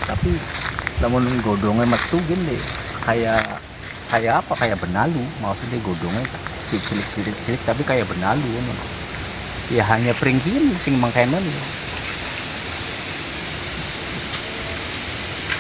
tapi namun godongnya metu gini kayak apa kayak benalu, maksudnya godongnya cilik tapi kayak benalu ya, hanya peringkin sing mangkenan ya.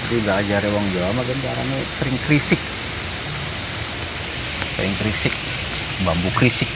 Jadi gak ajar wong Jawa mah kan caranya pring krisik, bambu krisik.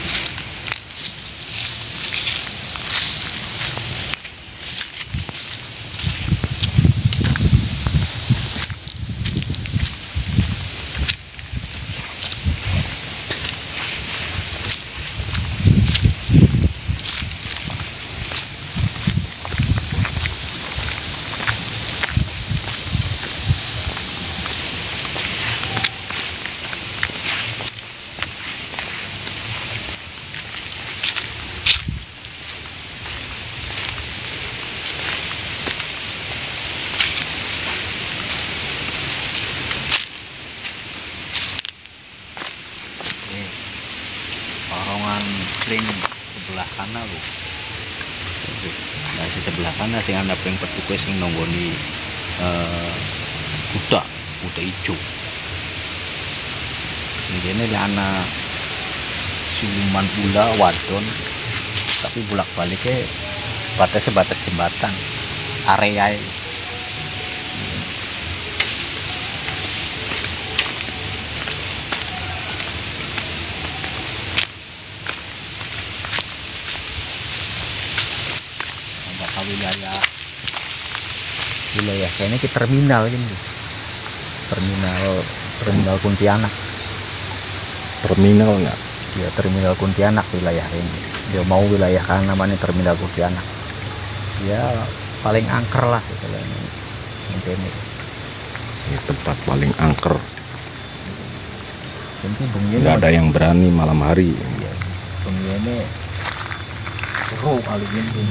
Pring sebelah kanan lho. Nah, di sebelah kanan sing ana pring petuke sing nonggoni kuda ijo. Ini ana siluman ula wadon, tapi bolak-baliknya batas jembatan area. Wilayah kayaknya ke terminal ini, terminal Pontianak. Terminal nggak? Ya, terminal Pontianak wilayah ini. Dia mau wilayah kan namanya terminal Pontianak. Ya paling angker lah istilahnya ini. Ini tempat paling angker. Nggak ada Ini yang berani malam hari. ya, ini seru kali ini.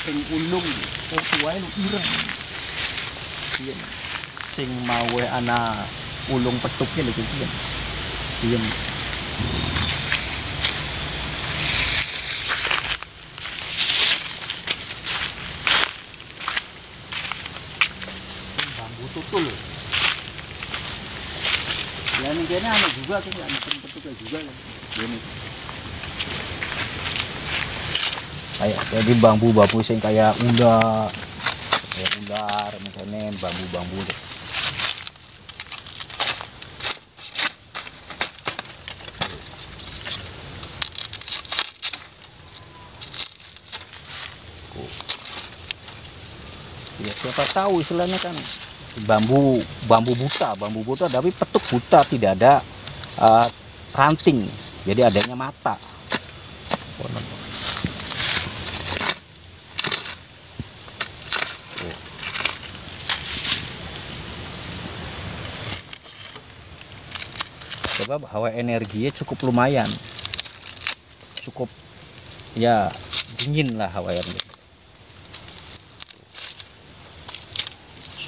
Pring ulung wae lu ireng. Yen sing mawe ana ulung petuknya lho iki. Yen bambu tutul. Ya ini kayaknya ada juga tuh, ada petuknya juga ya. Ini. Kayak jadi bambu sing kayak ular misalnya bambu deh. Ya, siapa tahu istilahnya kan bambu buta tapi petuk buta, tidak ada ranting, jadi adanya mata. Coba hawa energinya cukup lumayan, cukup ya dingin lah hawa energinya.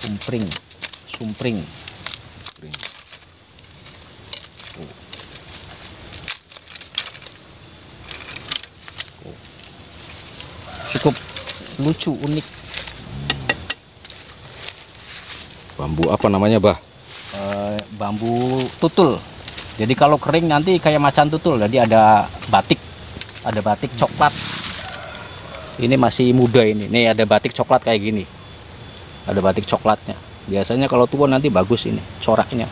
Sumpring. Cukup lucu, unik. Bambu apa namanya, Bah? Bambu tutul. Jadi kalau kering nanti kayak macan tutul. Jadi ada batik coklat. Ini masih muda ini. Nih ada batik coklat kayak gini. Ada batik coklatnya. Biasanya kalau tua nanti bagus ini coraknya.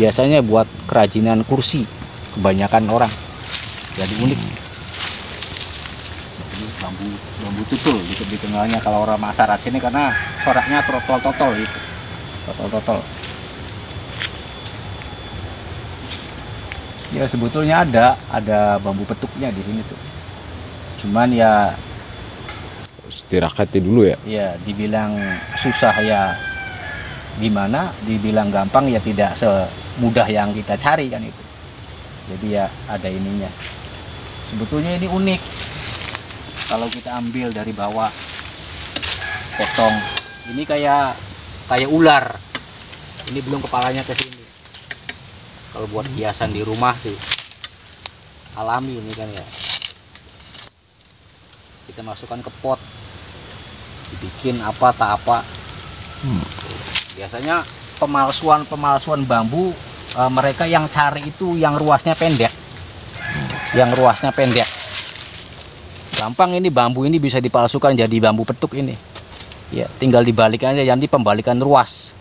Biasanya buat kerajinan kursi kebanyakan orang. Jadi unik. Ini bambu tutul gitu dikenalnya kalau orang Makassar sini karena coraknya totol gitu. Totol. Ya sebetulnya ada bambu petuknya di sini tuh. Cuman ya Tirakati dulu ya. ya dibilang susah ya gimana, dibilang gampang ya tidak semudah yang kita cari kan itu. Jadi ya ada ininya. Sebetulnya ini unik. Kalau kita ambil dari bawah, potong, ini kayak ular. Ini belum kepalanya ke sini. Kalau buat hiasan di rumah sih alami ini kan ya. Kita masukkan ke pot, dibikin apa tak apa. Biasanya pemalsuan bambu mereka yang cari itu yang ruasnya pendek. Gampang ini bambu ini bisa dipalsukan jadi bambu petuk ini. Ya, tinggal dibalikan aja, nanti pembalikan ruas.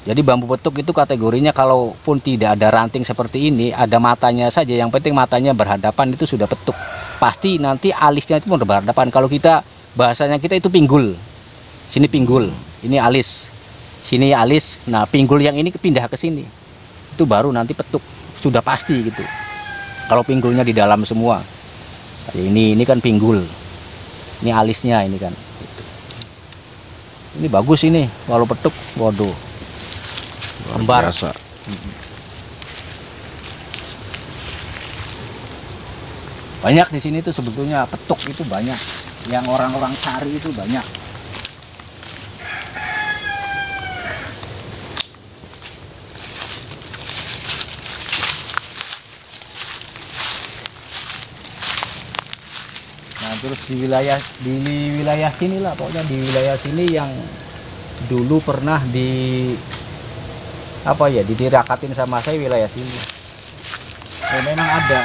Jadi bambu petuk itu kategorinya kalaupun tidak ada ranting seperti ini, ada matanya saja, yang penting matanya berhadapan itu sudah petuk. Pasti nanti alisnya itu berhadapan. Kalau kita bahasanya kita itu pinggul. Sini pinggul, ini alis. Sini alis. Nah, pinggul yang ini pindah ke sini. Itu baru nanti petuk. Sudah pasti gitu. Kalau pinggulnya di dalam semua. Ini kan pinggul. Ini alisnya ini kan. Gitu. Ini bagus ini kalau petuk. Waduh. Luar biasa. Banyak di sini tuh sebetulnya petuk itu banyak. Yang orang-orang cari itu banyak. Nah, terus di wilayah sini lah, pokoknya di wilayah sini yang dulu pernah ditirakatin sama saya wilayah sini. Ya, memang ada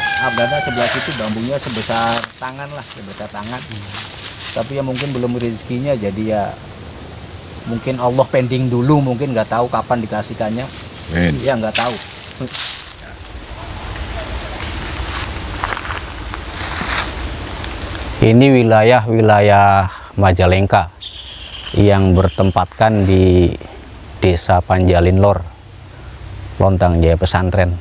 sebelah situ bambunya sebesar tangan. Tapi ya mungkin belum rezekinya, jadi ya mungkin Allah pending dulu, mungkin nggak tahu kapan dikasihkannya. Ya nggak tahu. Ini wilayah Majalengka yang bertempatkan di Desa Panjalin Lor, Lontang Jaya Pesantren.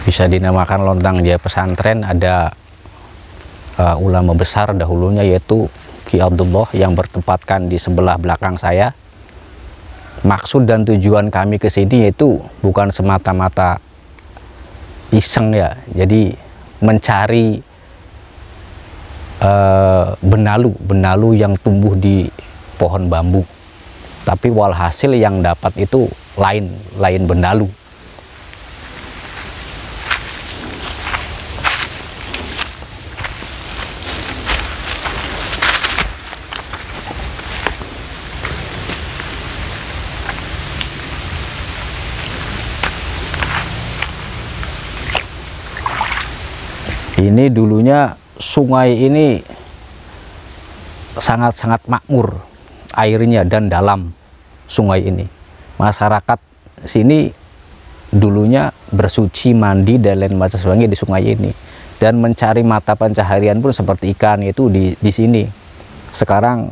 Bisa dinamakan Lontang Jaya Pesantren. Ada ulama besar dahulunya yaitu Ki Abdullah yang bertempatkan di sebelah belakang saya. Maksud dan tujuan kami ke sini yaitu bukan semata-mata iseng ya. Jadi mencari benalu yang tumbuh di pohon bambu. Tapi walhasil yang dapat itu lain benalu. Ini dulunya sungai ini sangat-sangat makmur airnya dan dalam sungai ini. Masyarakat sini dulunya bersuci, mandi dan lain macam sebagainya di sungai ini, dan mencari mata pencaharian pun seperti ikan itu di sini. Sekarang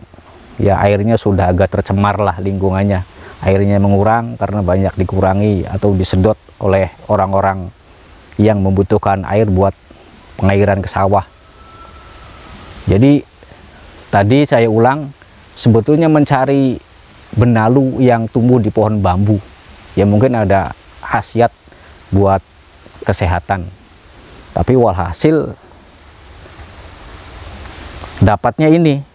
ya airnya sudah agak tercemar lah lingkungannya. Airnya mengurang karena banyak dikurangi atau disedot oleh orang-orang yang membutuhkan air buat pengairan ke sawah. Jadi tadi saya ulang, sebetulnya mencari benalu yang tumbuh di pohon bambu ya mungkin ada khasiat buat kesehatan, tapi walhasil dapatnya ini.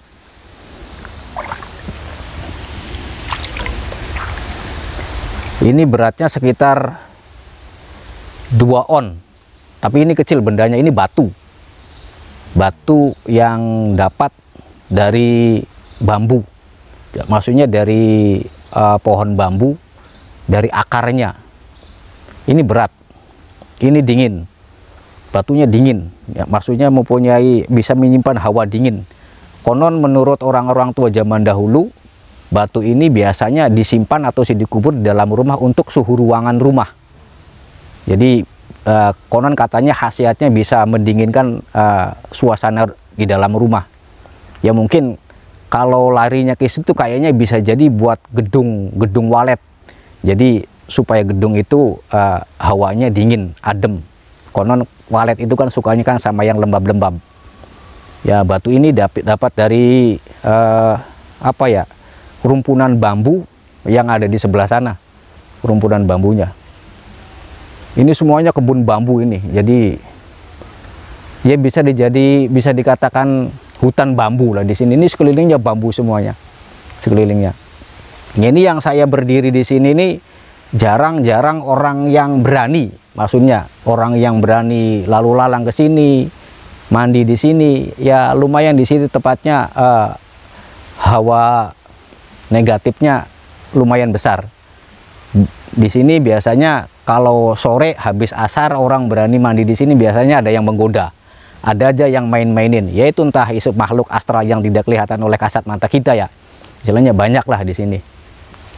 Ini beratnya sekitar 2 on, tapi ini kecil bendanya, ini batu yang dapat dari bambu, maksudnya dari pohon bambu, dari akarnya. Ini berat, ini dingin, batunya dingin ya, maksudnya mempunyai, bisa menyimpan hawa dingin. Konon menurut orang-orang tua zaman dahulu, batu ini biasanya disimpan atau dikubur di dalam rumah untuk suhu ruangan rumah. Jadi konon katanya khasiatnya bisa mendinginkan suasana di dalam rumah. Ya mungkin kalau larinya ke situ kayaknya bisa jadi buat gedung walet. Jadi supaya gedung itu hawanya dingin, adem. Konon walet itu kan sukanya kan sama yang lembab-lembab. Ya batu ini dapat dari apa ya, rumpunan bambu yang ada di sebelah sana, rumpunan bambunya. Ini semuanya kebun bambu ini, jadi ya bisa dikatakan hutan bambu lah di sini. Ini sekelilingnya bambu semuanya, sekelilingnya. Ini yang saya berdiri di sini nih, jarang-jarang orang yang berani, maksudnya orang yang berani lalu lalang ke sini, mandi di sini. Ya lumayan di sini tepatnya hawa negatifnya lumayan besar. Di sini biasanya kalau sore habis asar orang berani mandi di sini, biasanya ada yang menggoda, ada aja yang main-mainin, yaitu entah isu makhluk astral yang tidak kelihatan oleh kasat mata kita ya. Istilahnya banyak lah di sini.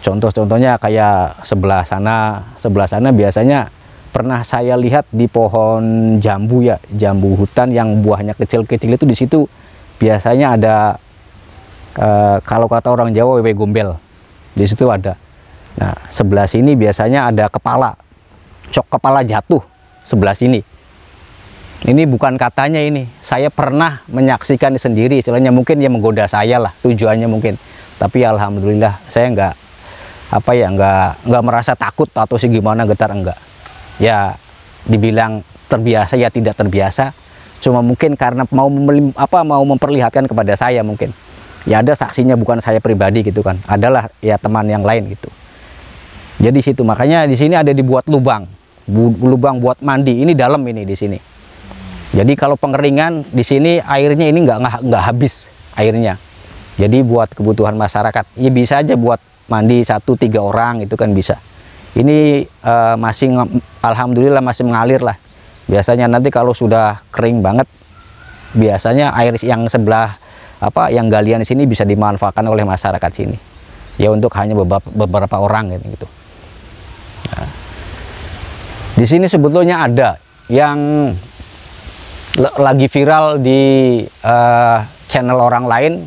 Contoh-contohnya kayak sebelah sana biasanya pernah saya lihat di pohon jambu ya, jambu hutan yang buahnya kecil-kecil itu, di situ biasanya ada kalau kata orang Jawa wewe gombel, di situ ada. Nah sebelah sini biasanya ada kepala, cok kepala jatuh sebelah sini. Ini bukan katanya, ini saya pernah menyaksikan sendiri. Istilahnya mungkin yang menggoda saya lah tujuannya mungkin, tapi alhamdulillah saya nggak merasa takut atau sih gimana, getar enggak. Ya dibilang terbiasa ya tidak terbiasa, cuma mungkin karena mau memperlihatkan kepada saya mungkin. Ya ada saksinya, bukan saya pribadi gitu kan, adalah ya teman yang lain gitu. Jadi situ makanya di sini ada dibuat lubang buat mandi. Ini dalam ini di sini. Jadi kalau pengeringan di sini airnya ini nggak habis airnya. Jadi buat kebutuhan masyarakat, ya bisa aja buat mandi 1-3 orang itu kan bisa. Ini masih alhamdulillah masih mengalir lah. Biasanya nanti kalau sudah kering banget, biasanya air yang sebelah yang galian di sini bisa dimanfaatkan oleh masyarakat sini. Ya untuk hanya beberapa orang gitu. Nah, di sini sebetulnya ada yang lagi viral di channel orang lain,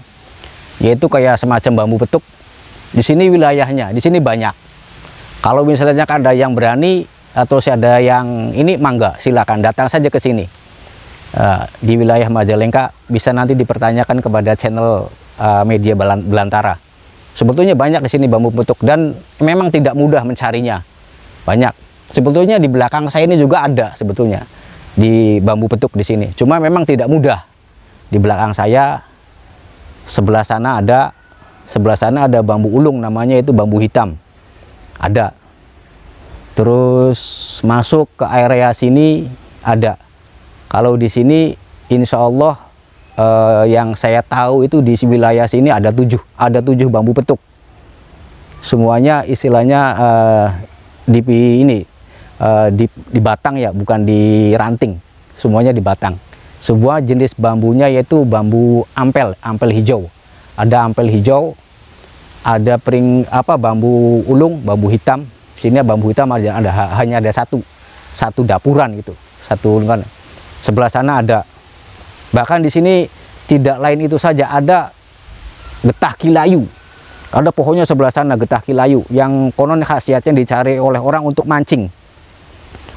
yaitu kayak semacam bambu petuk. Di sini wilayahnya, di sini banyak. Kalau misalnya ada yang berani atau ada yang ini, mangga silakan datang saja ke sini. Di wilayah Majalengka bisa nanti dipertanyakan kepada channel media Belantara. Sebetulnya banyak di sini bambu petuk dan memang tidak mudah mencarinya. Banyak. Sebetulnya di belakang saya ini juga ada sebetulnya di bambu petuk di sini. Cuma memang tidak mudah. Di belakang saya sebelah sana ada bambu ulung, namanya itu bambu hitam. Ada. Terus masuk ke area sini ada. Kalau di sini insya Allah yang saya tahu itu di wilayah sini ada 7 bambu petuk. Semuanya istilahnya di batang ya, bukan di ranting. Semuanya di batang. Sebuah jenis bambunya yaitu bambu ampel hijau. Ada ampel hijau, ada bambu ulung, bambu hitam. Sini bambu hitam hanya ada satu dapuran gitu, satu kan. Sebelah sana ada. Bahkan di sini tidak lain itu saja, ada getah kilayu. Ada pohonnya sebelah sana, getah kilayu, yang konon khasiatnya dicari oleh orang untuk mancing,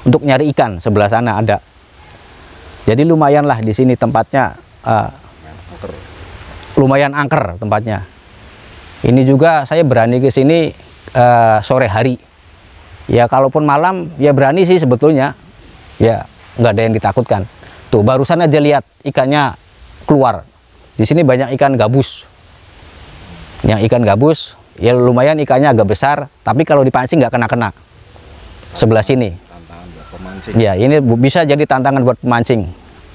untuk nyari ikan. Sebelah sana ada. Jadi lumayan lah di sini tempatnya, lumayan angker tempatnya. Ini juga saya berani ke sini sore hari. Ya kalaupun malam ya berani sih sebetulnya. Ya nggak ada yang ditakutkan. Tuh barusan aja lihat ikannya keluar. Di sini banyak ikan gabus. Yang ikan gabus ya lumayan, ikannya agak besar, tapi kalau dipancing nggak kena-kena. Sebelah sini. Tantangan buat pemancing. Ya ini bisa jadi tantangan buat pemancing.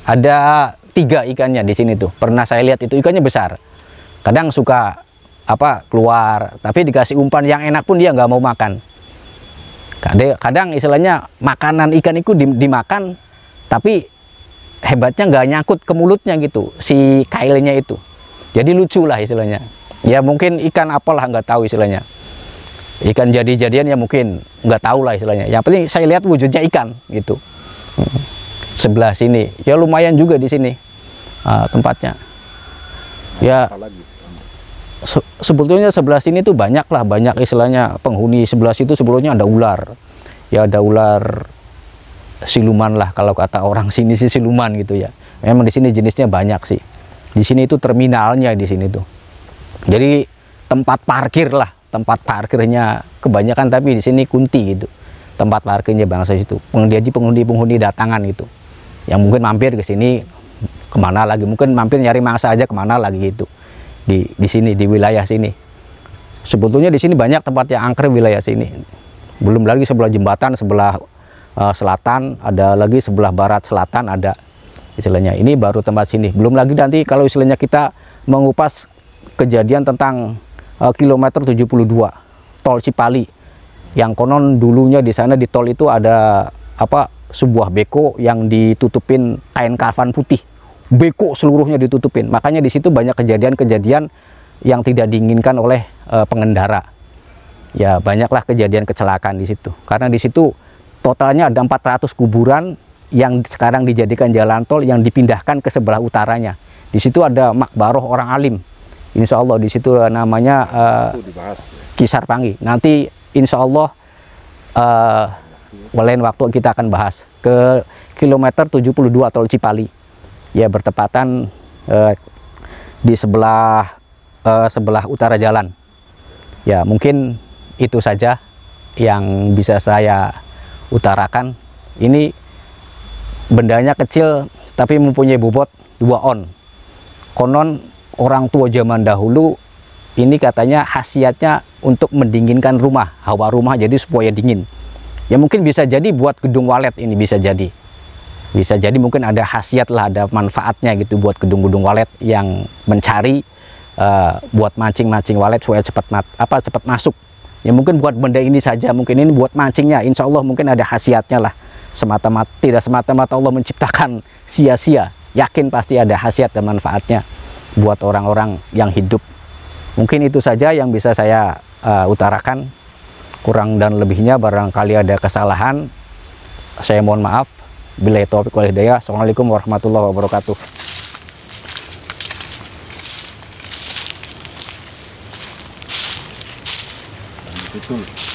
Ada 3 ikannya di sini tuh. Pernah saya lihat itu ikannya besar. Kadang suka keluar, tapi dikasih umpan yang enak pun dia nggak mau makan. Kadang istilahnya makanan ikan itu dimakan, tapi hebatnya nggak nyangkut ke mulutnya gitu, si kailnya itu. Jadi lucu lah istilahnya. Ya mungkin ikan apalah nggak tahu istilahnya. Ikan jadi-jadian ya mungkin nggak tahu lah istilahnya. Yang penting saya lihat wujudnya ikan gitu. Sebelah sini ya lumayan juga di sini tempatnya. Ya sebetulnya sebelah sini tuh banyak istilahnya penghuni. Sebelah situ sebelumnya ada ular. Ya ada ular siluman lah kalau kata orang sini sih, siluman gitu ya. Memang di sini jenisnya banyak sih. Di sini itu terminalnya di sini tuh. Jadi tempat parkir lah, tempat parkirnya kebanyakan, tapi di sini kunti gitu. Tempat parkirnya bangsa itu. Penghuni datangan gitu. Yang mungkin mampir ke sini kemana lagi, mungkin mampir nyari mangsa aja kemana lagi gitu. Di sini, di wilayah sini. Sebetulnya di sini banyak tempat yang angker wilayah sini. Belum lagi sebelah jembatan, sebelah selatan ada lagi, sebelah barat selatan ada istilahnya. Ini baru tempat sini. Belum lagi nanti kalau istilahnya kita mengupas kejadian tentang kilometer 72 tol Cipali, yang konon dulunya di sana di tol itu ada sebuah beko yang ditutupin kain kafan putih. Beko seluruhnya ditutupin. Makanya di situ banyak kejadian-kejadian yang tidak diinginkan oleh pengendara. Ya banyaklah kejadian kecelakaan di situ. Karena di situ totalnya ada 400 kuburan yang sekarang dijadikan jalan tol, yang dipindahkan ke sebelah utaranya. Di situ ada makbaroh orang alim. Insya Allah di situ namanya Kisar Pangi. Nanti insya Allah lain waktu kita akan bahas ke kilometer 72 tol Cipali. Ya bertepatan di sebelah utara jalan. Ya mungkin itu saja yang bisa saya utarakan. Ini bendanya kecil tapi mempunyai bobot 2 on. Konon orang tua zaman dahulu ini katanya khasiatnya untuk mendinginkan rumah, hawa rumah, jadi supaya dingin. Ya mungkin bisa jadi buat gedung walet, ini bisa jadi. Bisa jadi mungkin ada khasiat lah, ada manfaatnya gitu buat gedung-gedung walet yang mencari buat mancing-mancing walet supaya cepat masuk. Ya mungkin buat benda ini saja, mungkin ini buat mancingnya. Insya Allah mungkin ada khasiatnya lah. Tidak semata-mata Allah menciptakan sia-sia. Yakin pasti ada khasiat dan manfaatnya buat orang-orang yang hidup. Mungkin itu saja yang bisa saya utarakan. Kurang dan lebihnya barangkali ada kesalahan, saya mohon maaf. Billahi taufiq wal hidayah. Assalamualaikum warahmatullahi wabarakatuh. Betul.